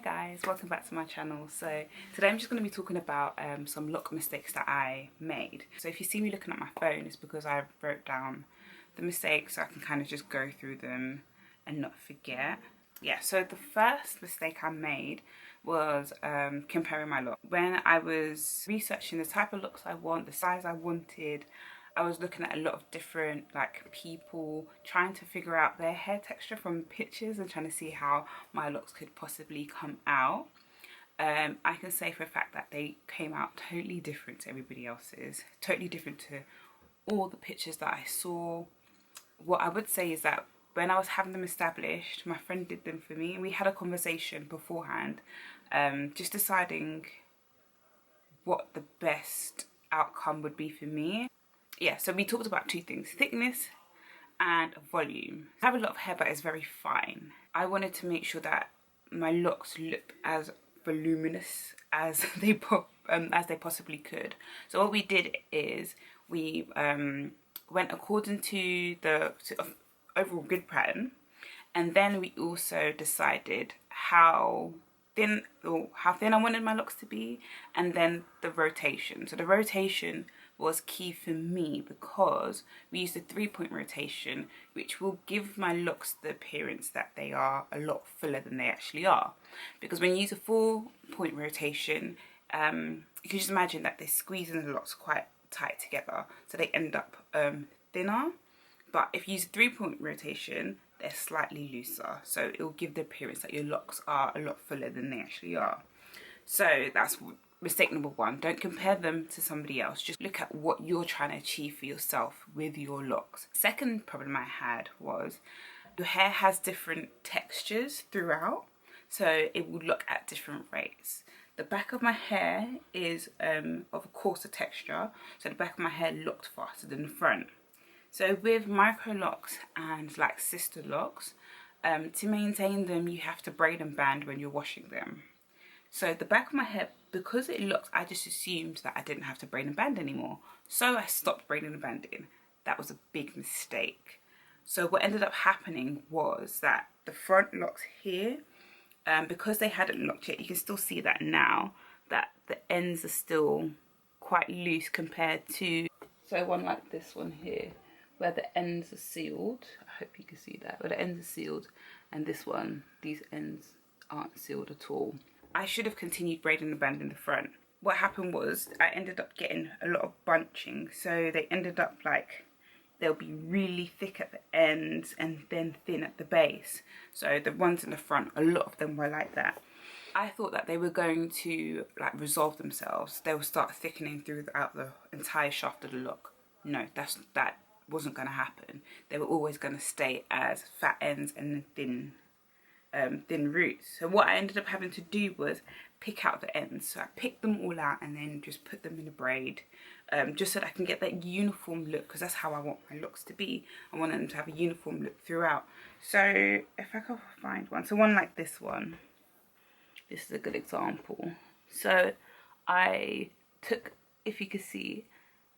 guys, welcome back to my channel. So today I'm just going to be talking about some lock mistakes that I made. So if you see me looking at my phone, it's because I wrote down the mistakes so I can kind of just go through them and not forget. Yeah, so the first mistake I made was comparing my look. When I was researching the type of looks I want, the size I wanted, I was looking at a lot of different people, trying to figure out their hair texture from pictures and trying to see how my locks could possibly come out. I can say for a fact that they came out totally different to everybody else's, totally different to all the pictures that I saw. What I would say is that when I was having them established, my friend did them for me and we had a conversation beforehand, just deciding what the best outcome would be for me. Yeah, so we talked about two things, thickness and volume. I have a lot of hair but it's very fine. I wanted to make sure that my locks look as voluminous as they possibly could. So what we did is we went according to the overall grid pattern, and then we also decided how thin I wanted my locks to be, and then the rotation. So the rotation was key for me because we used a 3-point rotation, which will give my locks the appearance that they are a lot fuller than they actually are. Because when you use a 4-point rotation, you can just imagine that they're squeezing the locks quite tight together, so they end up thinner. But if you use a 3-point rotation, they're slightly looser, so it will give the appearance that your locks are a lot fuller than they actually are. So that's mistake number one. Don't compare them to somebody else. Just look at what you're trying to achieve for yourself with your locks. Second problem I had was your hair has different textures throughout, so it will look at different rates. The back of my hair is of a coarser texture, so the back of my hair locked faster than the front. So with micro locks and sister locks, to maintain them you have to braid and band when you're washing them. So the back of my hair, because it looked, I just assumed that I didn't have to braid and band anymore. So I stopped braiding and banding. That was a big mistake. So what ended up happening was that the front locks here, because they hadn't locked yet, you can still see that now, that the ends are still quite loose compared to, so one like this one here, where the ends are sealed. I hope you can see that, where the ends are sealed, and this one, these ends aren't sealed at all. I should have continued braiding the band in the front. What happened was I ended up getting a lot of bunching, so they ended up they'll be really thick at the ends and then thin at the base. So the ones in the front, a lot of them were like that. I thought that they were going to resolve themselves. They will start thickening throughout the entire shaft of the lock. No, that wasn't going to happen. They were always going to stay as fat ends and thin roots. So what I ended up having to do was pick out the ends. So I picked them all out and then just put them in a braid, just so that I can get that uniform look, because that's how I want my looks to be. I want them to have a uniform look throughout. So if I can find one, so one like this one, this is a good example. So I took, if you can see,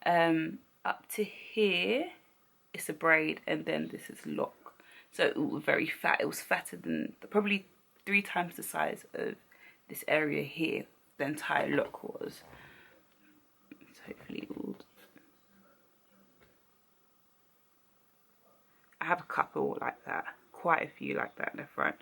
up to here it's a braid, and then this is lock. So it was very fat. It was fatter than, probably 3 times the size of this area here the entire lock was. So hopefully it will. I have a couple like that, quite a few like that in the front.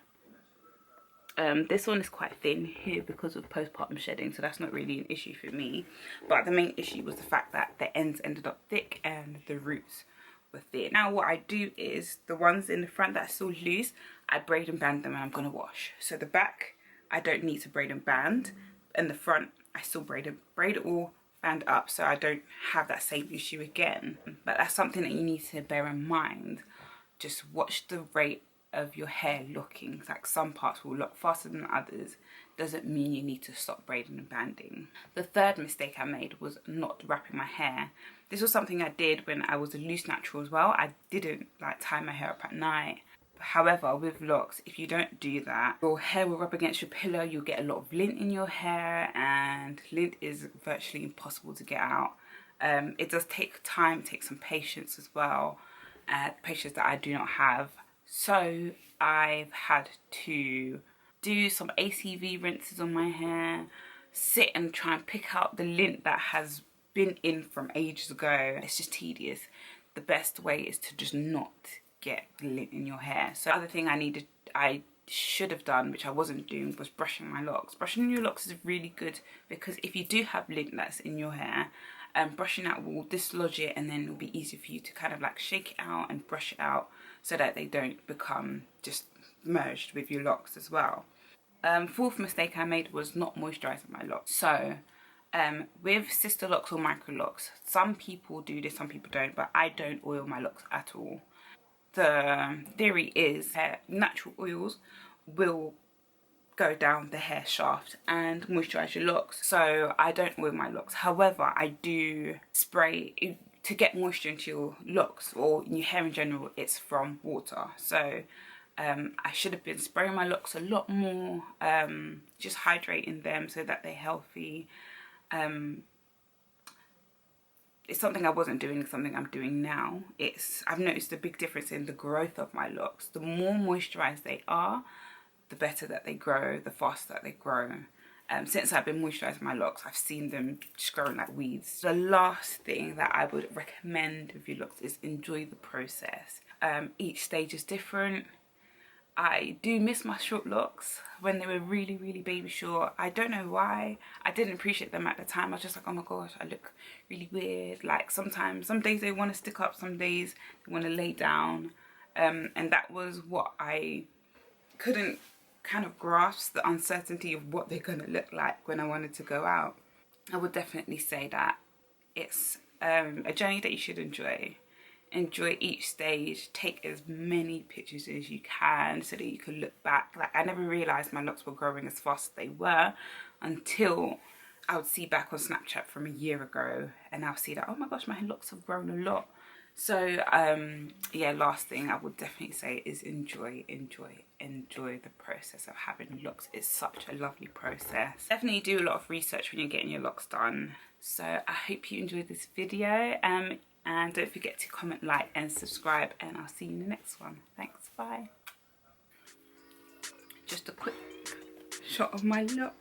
This one is quite thin here because of postpartum shedding, so that's not really an issue for me. But the main issue was the fact that the ends ended up thick and the roots were thin. Now what I do is the ones in the front that are still loose, I braid and band them and I'm going to wash. So the back I don't need to braid and band, and the front I still braid it all, band up, so I don't have that same issue again. But that's something that you need to bear in mind. Just watch the rate of your hair locking. Some parts will lock faster than others. Doesn't mean you need to stop braiding and banding. The third mistake I made was not wrapping my hair. This was something I did when I was a loose natural as well. I didn't tie my hair up at night. However, with locks, if you don't do that, your hair will rub against your pillow. You'll get a lot of lint in your hair, and lint is virtually impossible to get out. It does take time, take some patience as well, patience that I do not have. So I've had to do some ACV rinses on my hair, sit and try and pick out the lint that has been in from ages ago. It's just tedious. The best way is to just not get lint in your hair. So the other thing I should have done, which I wasn't doing, was brushing my locks. Brushing your locks is really good because if you do have lint that's in your hair, brushing that will dislodge it, and then it'll be easier for you to kind of like shake it out and brush it out so that they don't become just merged with your locks as well. Fourth mistake I made was not moisturising my locks. So with sister locks or micro locks, some people do this, some people don't, but I don't oil my locks at all. The theory is that natural oils will go down the hair shaft and moisturise your locks, so I don't oil my locks. However, I do spray to get moisture into your locks or in your hair in general. It's from water, so I should have been spraying my locks a lot more, just hydrating them so that they're healthy. It's something I wasn't doing, it's something I'm doing now. I've noticed a big difference in the growth of my locks. The more moisturised they are, the better that they grow, the faster that they grow. Since I've been moisturising my locks, I've seen them just growing like weeds. The last thing that I would recommend with your locks is enjoy the process. Each stage is different. I do miss my short locks when they were really, really baby short. I don't know why. I didn't appreciate them at the time. I was just like, oh my gosh, I look really weird. Like some days they want to stick up, some days they want to lay down. And that was what I couldn't kind of grasp, the uncertainty of what they're going to look like when I wanted to go out. I would definitely say that it's a journey that you should enjoy. Enjoy each stage, take as many pictures as you can so that you can look back. Like, I never realised my locks were growing as fast as they were until I would see back on Snapchat from a year ago, and I'll see that, oh my gosh, my locks have grown a lot. So yeah, last thing I would definitely say is enjoy the process of having locks. It's such a lovely process. Definitely do a lot of research when you're getting your locks done. So I hope you enjoyed this video. And don't forget to comment, like and subscribe, and I'll see you in the next one. Thanks, bye. Just a quick shot of my locks.